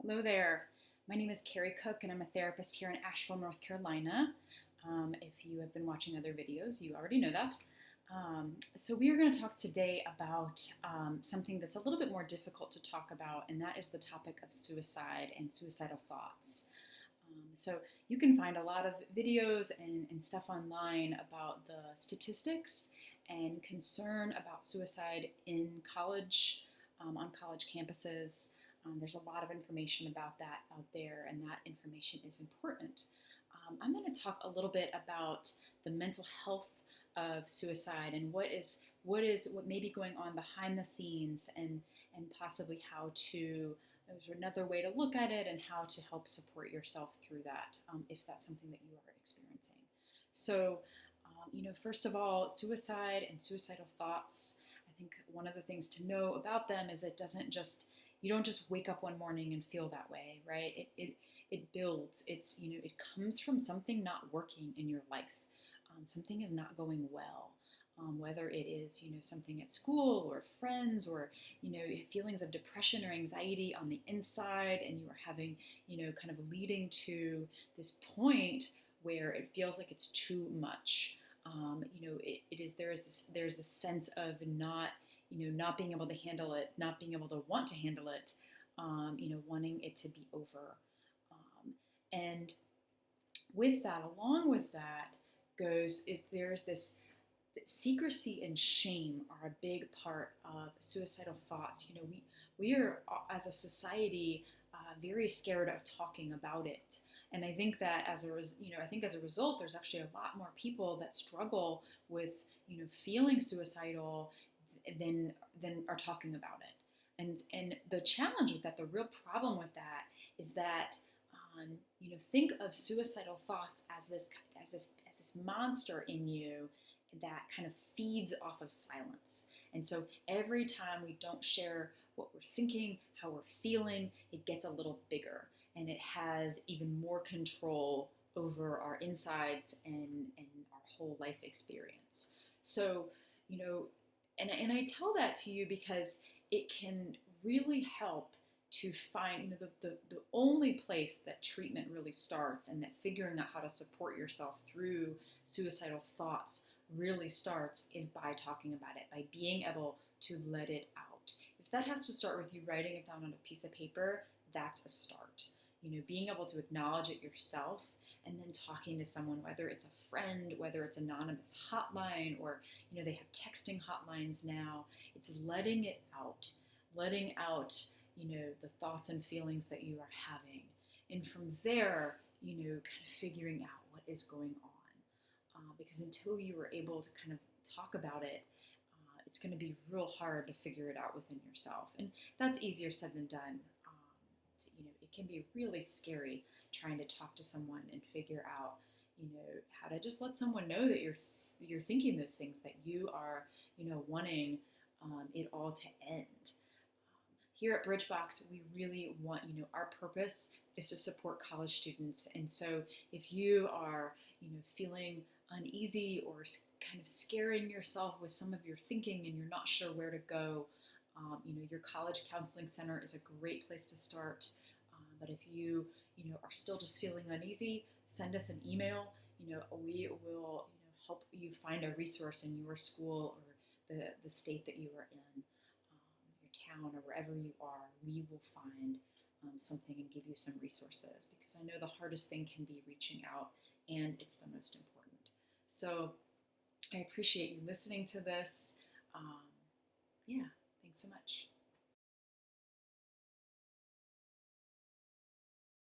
Hello there. My name is Carrie Cook, and I'm a therapist here in Asheville, North Carolina. If you have been watching other videos, you already know that. So we are going to talk today about something that's a little bit more difficult to talk about, and that is the topic of suicide and suicidal thoughts. So you can find a lot of videos and stuff online about the statistics and concern about suicide in college, on college campuses. There's a lot of information about that out there, and that information is important. I'm going to talk a little bit about the mental health of suicide and what may be going on behind the scenes, and possibly how to there's another way to look at it and how to help support yourself through that, if that's something that you are experiencing. So, first of all, suicide and suicidal thoughts. I think one of the things to know about them is you don't just wake up one morning and feel that way, right? It builds. It comes from something not working in your life. Something is not going well. Whether it is, something at school or friends, or, feelings of depression or anxiety on the inside, and you are having, kind of leading to this point where it feels like it's too much. There's this sense of not being able to handle it, not being able to want to handle it, wanting it to be over. And with that, along with that, there's this secrecy and shame are a big part of suicidal thoughts. We are, as a society, very scared of talking about it. And I think that as a result, there's actually a lot more people that struggle with, feeling suicidal than are talking about it. And the challenge with that, the real problem with that, is that think of suicidal thoughts as this monster in you that kind of feeds off of silence. And so every time we don't share what we're thinking, how we're feeling, it gets a little bigger, and it has even more control over our insides and our whole life experience. So, and I tell that to you because it can really help to find, the only place that treatment really starts, and that figuring out how to support yourself through suicidal thoughts really starts, is by talking about it, by being able to let it out. If that has to start with you writing it down on a piece of paper, that's a start. Being able to acknowledge it yourself, and then talking to someone, whether it's a friend, whether it's anonymous hotline, or they have texting hotlines now. It's letting it out, letting out the thoughts and feelings that you are having, and from there, kind of figuring out what is going on. Because until you are able to kind of talk about it, it's going to be real hard to figure it out within yourself, and that's easier said than done. It can be really scary trying to talk to someone and figure out, how to just let someone know that you're thinking those things, that you are, wanting it all to end. Here at Bridgebox, we really want, our purpose is to support college students. And so if you are, feeling uneasy or kind of scaring yourself with some of your thinking, and you're not sure where to go, your college counseling center is a great place to start. But if you, are still just feeling uneasy, send us an email. We will, help you find a resource in your school or the state that you are in, your town, or wherever you are. We will find something and give you some resources, because I know the hardest thing can be reaching out, and it's the most important. So I appreciate you listening to this. Yeah, thanks so much.